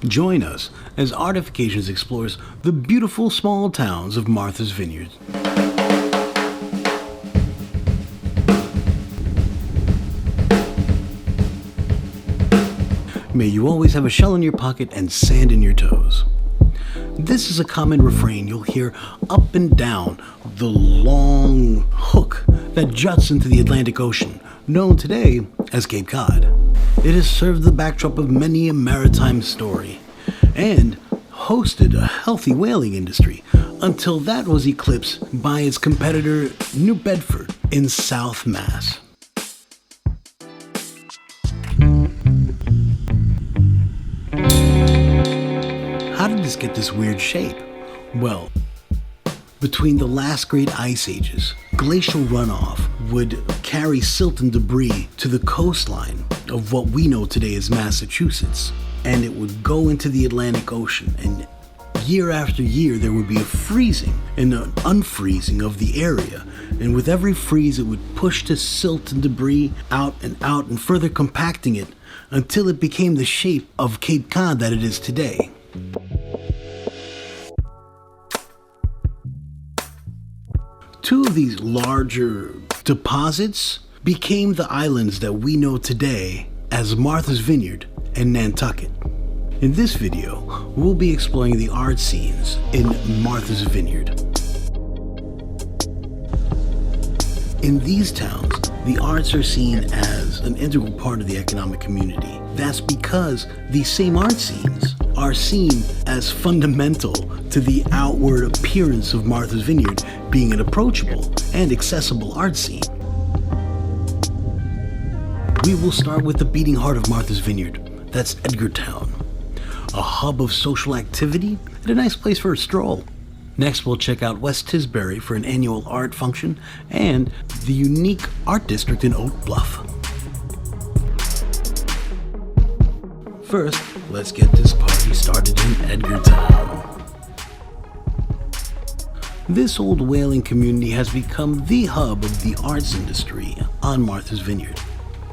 Join us as Artifications explores the beautiful small towns of Martha's Vineyard. May you always have a shell in your pocket and sand in your toes. This is a common refrain you'll hear up and down the long hook that juts into the Atlantic Ocean, known today as Cape Cod. It has served the backdrop of many a maritime story and hosted a healthy whaling industry until that was eclipsed by its competitor New Bedford in South Mass. How did this get this weird shape? Well, between the last great ice ages, glacial runoff would carry silt and debris to the coastline of what we know today as Massachusetts, and it would go into the Atlantic Ocean, and year after year there would be a freezing and an unfreezing of the area, and with every freeze it would push the silt and debris out and further compacting it until it became the shape of Cape Cod that it is today. Two of these larger deposits became the islands that we know today as Martha's Vineyard and Nantucket. In this video, we'll be exploring the art scenes in Martha's Vineyard. In these towns, the arts are seen as an integral part of the economic community. That's because these same art scenes are seen as fundamental to the outward appearance of Martha's Vineyard being an approachable and accessible art scene. We will start with the beating heart of Martha's Vineyard. That's Edgartown, a hub of social activity and a nice place for a stroll. Next, we'll check out West Tisbury for an annual art function and the unique art district in Oak Bluff. First, let's get this party started in Edgartown. This old whaling community has become the hub of the arts industry on Martha's Vineyard.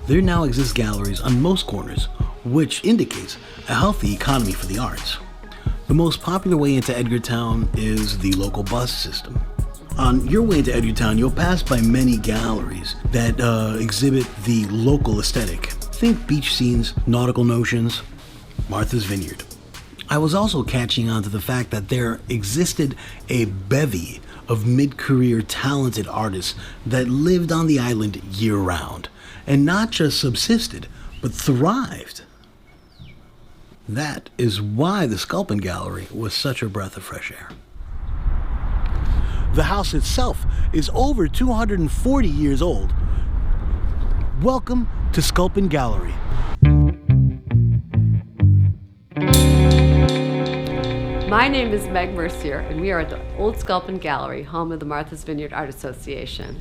There now exist galleries on most corners, which indicates a healthy economy for the arts. The most popular way into Edgartown is the local bus system. On your way into Edgartown, you'll pass by many galleries that exhibit the local aesthetic. Think beach scenes, nautical notions, Martha's Vineyard. I was also catching on to the fact that there existed a bevy of mid-career talented artists that lived on the island year-round, and not just subsisted, but thrived. That is why the Sculpin Gallery was such a breath of fresh air. The house itself is over 240 years old. Welcome to Sculpin Gallery. My name is Meg Mercier, and we are at the Old Sculpin Gallery, home of the Martha's Vineyard Art Association.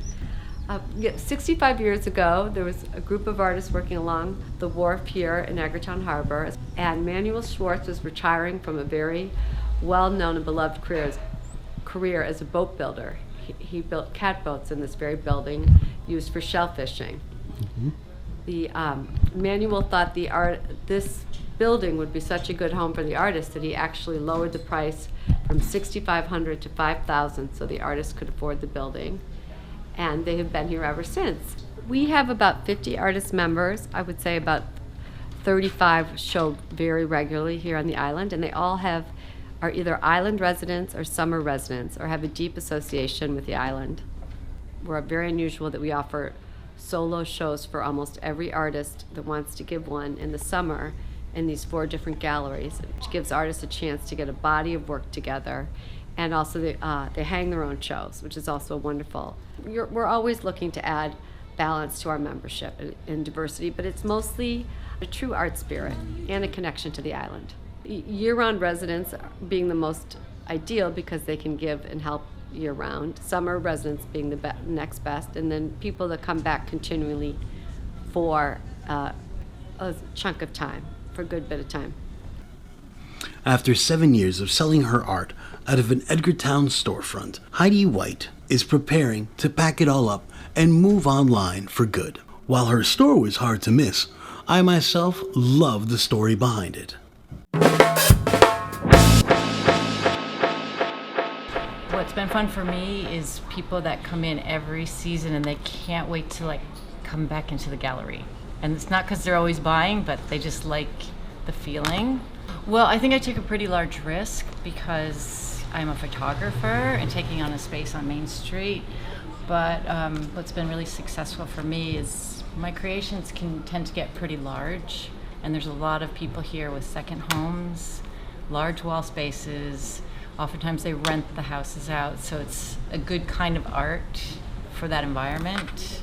65 years ago, there was a group of artists working along the wharf here in Edgartown Harbor, and Manuel Schwartz was retiring from a very well-known and beloved career as a boat builder. He built catboats in this very building used for shellfishing. Manuel thought this building would be such a good home for the artist that he actually lowered the price from $6,500 to $5,000 so the artists could afford the building. And they have been here ever since. We have about 50 artist members. I would say about 35 show very regularly here on the island, and they all are either island residents or summer residents or have a deep association with the island. We're very unusual that we offer solo shows for almost every artist that wants to give one in the summer in these 4 different galleries, which gives artists a chance to get a body of work together. And also they hang their own shows, which is also wonderful. We're always looking to add balance to our membership and diversity, but it's mostly a true art spirit and a connection to the island. Year-round residents being the most ideal because they can give and help year-round. Summer residents being the next best, and then people that come back continually for a chunk of time, for a good bit of time. After 7 years of selling her art out of an Edgartown storefront, Heidi White is preparing to pack it all up and move online for good. While her store was hard to miss, I myself love the story behind it. What's been fun for me is people that come in every season and they can't wait to like come back into the gallery. And it's not because they're always buying, but they just like the feeling. Well, I think I took a pretty large risk because I'm a photographer and taking on a space on Main Street. But what's been really successful for me is my creations can tend to get pretty large. And there's a lot of people here with second homes, large wall spaces. Oftentimes they rent the houses out, so it's a good kind of art for that environment.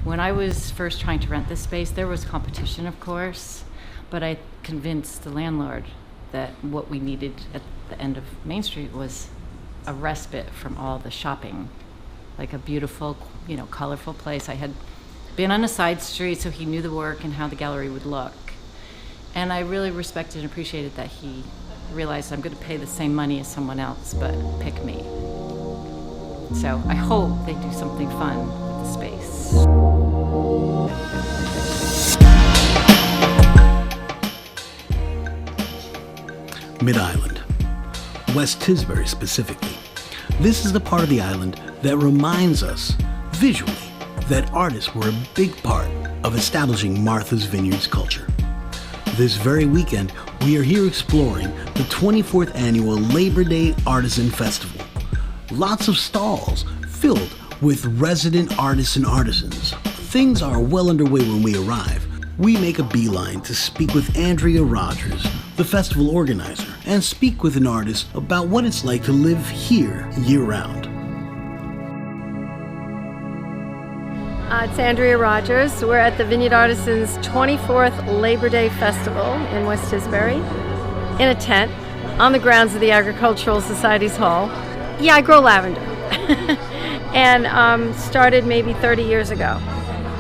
When I was first trying to rent this space, there was competition, of course, but I convinced the landlord that what we needed at the end of Main Street was a respite from all the shopping, like a beautiful, colorful place. I had been on a side street, so he knew the work and how the gallery would look. And I really respected and appreciated that he realized I'm going to pay the same money as someone else, but pick me. So I hope they do something fun with the space. Mid-Island, West Tisbury specifically. This is the part of the island that reminds us, visually, that artists were a big part of establishing Martha's Vineyard's culture. This very weekend, we are here exploring the 24th Annual Labor Day Artisan Festival. Lots of stalls filled with resident artists and artisans. Things are well underway when we arrive. We make a beeline to speak with Andrea Rogers, the festival organizer, and speak with an artist about what it's like to live here year-round. It's Andrea Rogers. We're at the Vineyard Artisans 24th Labor Day Festival in West Tisbury in a tent on the grounds of the Agricultural Society's Hall. Yeah, I grow lavender and started maybe 30 years ago.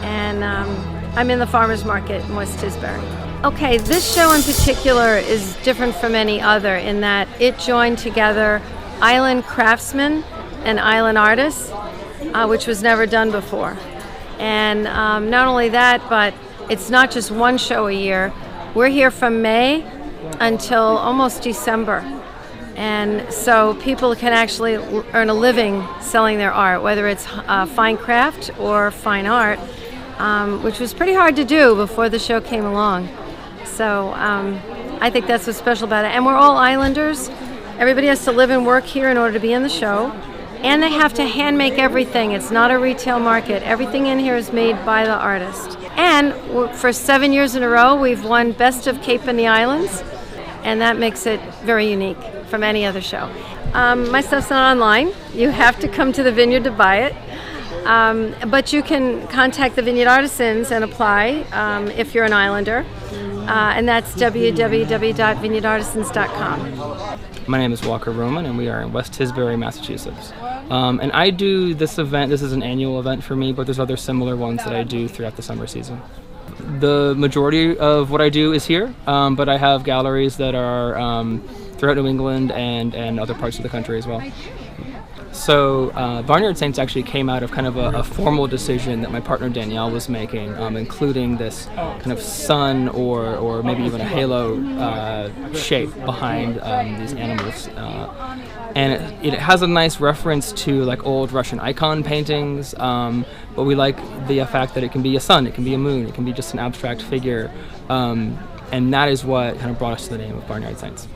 And I'm in the farmer's market in West Tisbury. Okay, this show in particular is different from any other in that it joined together island craftsmen and island artists, which was never done before. And not only that, but it's not just one show a year. We're here from May until almost December. And so people can actually earn a living selling their art, whether it's fine craft or fine art, which was pretty hard to do before the show came along. So I think that's what's special about it. And we're all islanders. Everybody has to live and work here in order to be in the show. And they have to hand make everything. It's not a retail market. Everything in here is made by the artist. And for 7 years in a row, we've won Best of Cape and the Islands. And that makes it very unique from any other show. My stuff's not online. You have to come to the Vineyard to buy it. But you can contact the Vineyard Artisans and apply if you're an islander. And that's www.vineyardartisans.com. My name is Walker Roman, and we are in West Tisbury, Massachusetts. And I do this event. This is an annual event for me, but there's other similar ones that I do throughout the summer season. The majority of what I do is here, but I have galleries that are throughout New England and other parts of the country as well. So Barnyard Saints actually came out of kind of a formal decision that my partner Danielle was making, including this kind of sun or maybe even a halo shape behind these animals. And it has a nice reference to like old Russian icon paintings, but we like the fact that it can be a sun, it can be a moon, it can be just an abstract figure, and that is what kind of brought us to the name of Barnyard Saints.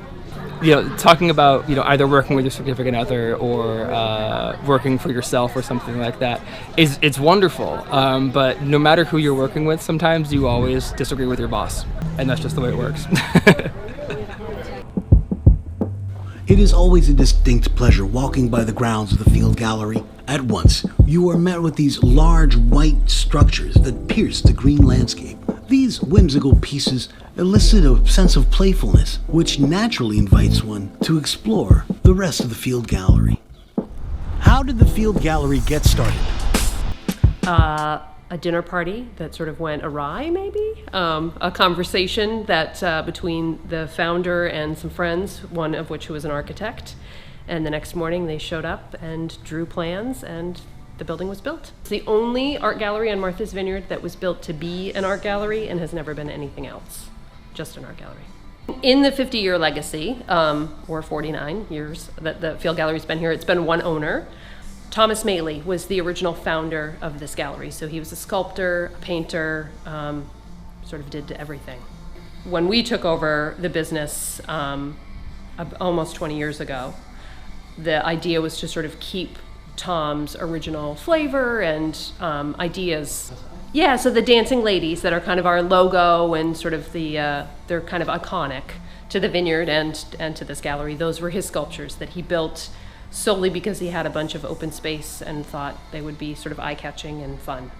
Talking about either working with your significant other or working for yourself or something like that it's wonderful. But no matter who you're working with, sometimes you always disagree with your boss, and that's just the way it works. It is always a distinct pleasure walking by the grounds of the Field Gallery. At once, you are met with these large white structures that pierce the green landscape. These whimsical pieces elicit a sense of playfulness, which naturally invites one to explore the rest of the Field Gallery. How did the Field Gallery get started? A dinner party that sort of went awry, maybe. A conversation that between the founder and some friends, one of which was an architect. And the next morning they showed up and drew plans, and the building was built. It's the only art gallery on Martha's Vineyard that was built to be an art gallery and has never been anything else, just an art gallery. In the 50-year legacy, or 49 years that the Field Gallery's been here, it's been one owner. Thomas Maley was the original founder of this gallery. So he was a sculptor, a painter, sort of did everything. When we took over the business almost 20 years ago, the idea was to sort of keep Tom's original flavor and ideas. Yeah, so the dancing ladies that are kind of our logo and sort of they're kind of iconic to the Vineyard and to this gallery. Those were his sculptures that he built solely because he had a bunch of open space and thought they would be sort of eye-catching and fun.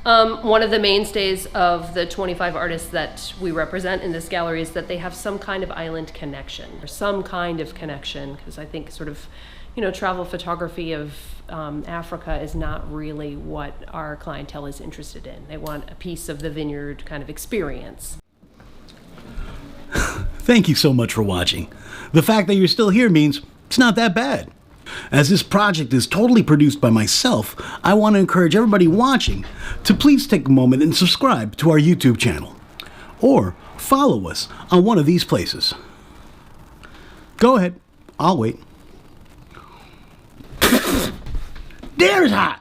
One of the mainstays of the 25 artists that we represent in this gallery is that they have some kind of island connection, or some kind of connection, because I think sort of, travel photography of Africa is not really what our clientele is interested in. They want a piece of the vineyard kind of experience. Thank you so much for watching. The fact that you're still here means it's not that bad. As this project is totally produced by myself, I want to encourage everybody watching to please take a moment and subscribe to our YouTube channel, or follow us on one of these places. Go ahead, I'll wait. There's hot!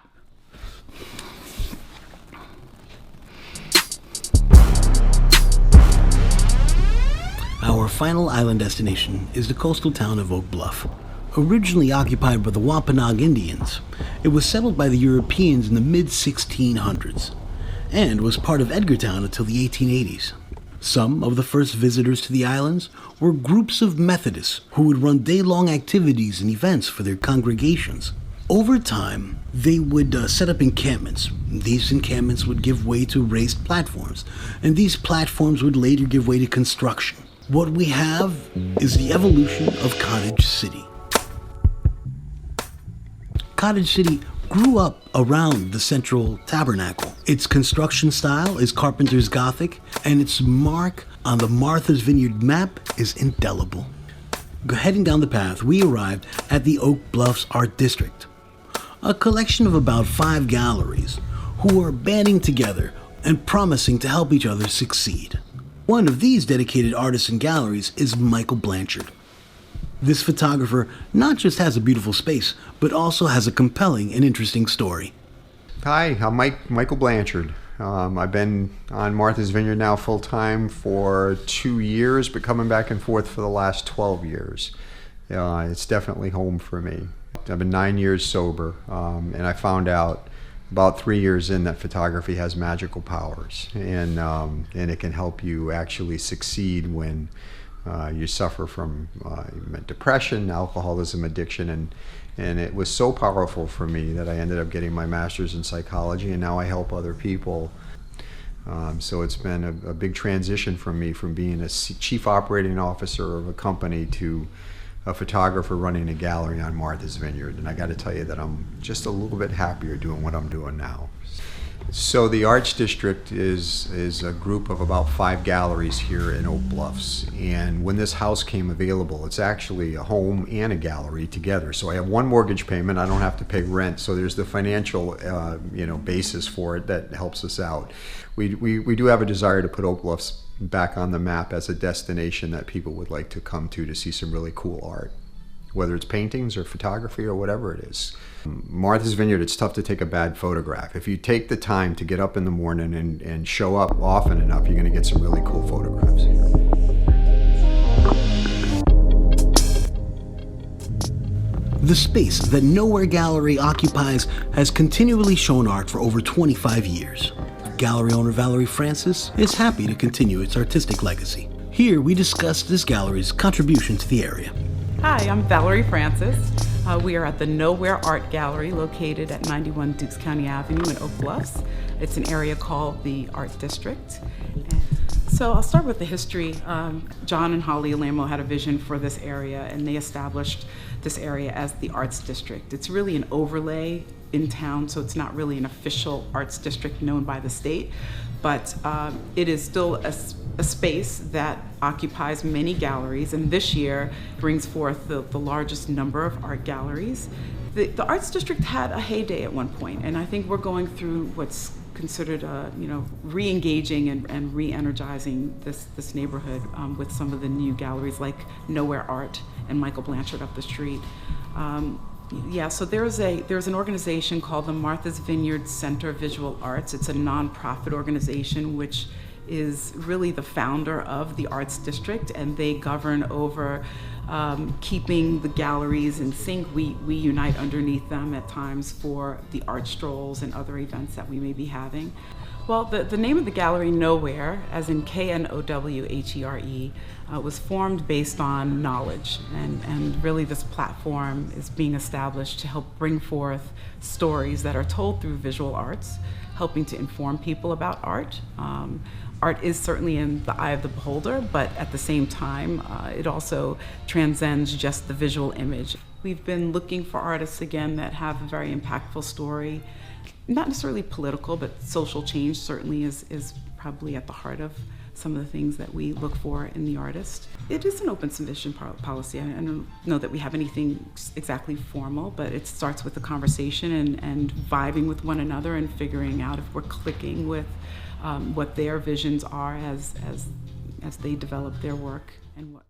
Our final island destination is the coastal town of Oak Bluff. Originally occupied by the Wampanoag Indians, it was settled by the Europeans in the mid-1600s and was part of Edgartown until the 1880s. Some of the first visitors to the islands were groups of Methodists who would run day-long activities and events for their congregations. Over time, they would set up encampments. These encampments would give way to raised platforms, and these platforms would later give way to construction. What we have is the evolution of Cottage City. Cottage City grew up around the central tabernacle. Its construction style is Carpenter's Gothic, and its mark on the Martha's Vineyard map is indelible. Heading down the path, we arrived at the Oak Bluffs Art District, a collection of about 5 galleries who are banding together and promising to help each other succeed. One of these dedicated artists and galleries is Michael Blanchard. This photographer not just has a beautiful space, but also has a compelling and interesting story. Hi, I'm Michael Blanchard. I've been on Martha's Vineyard now full-time for 2 years, but coming back and forth for the last 12 years. It's definitely home for me. I've been 9 years sober, and I found out about 3 years in that photography has magical powers, and it can help you actually succeed when you suffer from depression, alcoholism, addiction, and it was so powerful for me that I ended up getting my master's in psychology, and now I help other people. So it's been a big transition for me from being a chief operating officer of a company to a photographer running a gallery on Martha's Vineyard, and I got to tell you that I'm just a little bit happier doing what I'm doing now. So the Arts District is a group of about 5 galleries here in Oak Bluffs, and when this house came available, it's actually a home and a gallery together. So I have one mortgage payment, I don't have to pay rent, so there's the financial basis for it that helps us out. We do have a desire to put Oak Bluffs back on the map as a destination that people would like to come to see some really cool art, whether it's paintings or photography or whatever it is. Martha's Vineyard, it's tough to take a bad photograph. If you take the time to get up in the morning and show up often enough, you're going to get some really cool photographs here. The space that Nowhere Gallery occupies has continually shown art for over 25 years. Gallery owner Valerie Francis is happy to continue its artistic legacy. Here we discuss this gallery's contribution to the area. Hi, I'm Valerie Francis. We are at the Nowhere Art Gallery located at 91 Dukes County Avenue in Oak Bluffs. It's an area called the Art District. So I'll start with the history. John and Holly Alamo had a vision for this area, and they established this area as the Arts District. It's really an overlay in town, so it's not really an official arts district known by the state, but it is still a space that occupies many galleries, and this year brings forth the largest number of art galleries. The Arts District had a heyday at one point, and I think we're going through what's considered, re-engaging and re-energizing this neighborhood with some of the new galleries like Nowhere Art and Michael Blanchard up the street. So there's an organization called the Martha's Vineyard Center of Visual Arts. It's a nonprofit organization which is really the founder of the Arts District, and they govern over keeping the galleries in sync. We unite underneath them at times for the art strolls and other events that we may be having. Well, the name of the gallery, Nowhere, as in Knowhere, was formed based on knowledge, and really this platform is being established to help bring forth stories that are told through visual arts, helping to inform people about art. Art is certainly in the eye of the beholder, but at the same time, it also transcends just the visual image. We've been looking for artists, again, that have a very impactful story, not necessarily political, but social change certainly is probably at the heart of some of the things that we look for in the artist. It is an open submission policy. I don't know that we have anything exactly formal, but it starts with the conversation and vibing with one another and figuring out if we're clicking with what their visions are as they develop their work and what.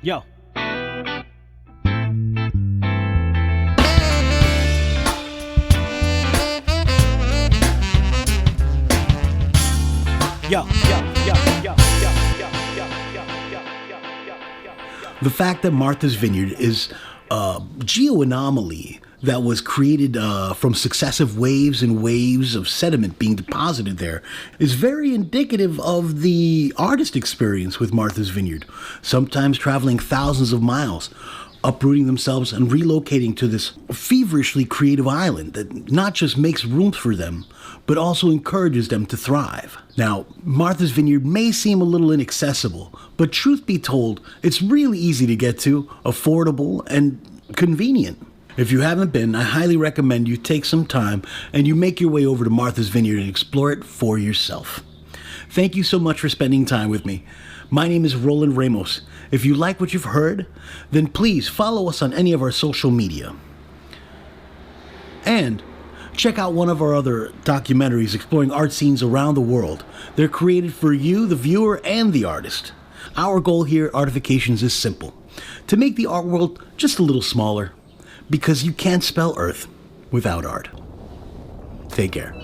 Yo. The fact that Martha's Vineyard is a geo-anomaly that was created from successive waves and waves of sediment being deposited there is very indicative of the artist experience with Martha's Vineyard, sometimes traveling thousands of miles, uprooting themselves and relocating to this feverishly creative island that not just makes room for them, but also encourages them to thrive. Now, Martha's Vineyard may seem a little inaccessible, but truth be told, it's really easy to get to, affordable, and convenient. If you haven't been, I highly recommend you take some time and you make your way over to Martha's Vineyard and explore it for yourself. Thank you so much for spending time with me. My name is Roland Ramos. If you like what you've heard, then please follow us on any of our social media. And check out one of our other documentaries exploring art scenes around the world. They're created for you, the viewer, and the artist. Our goal here at Artifications is simple: to make the art world just a little smaller, because you can't spell Earth without art. Take care.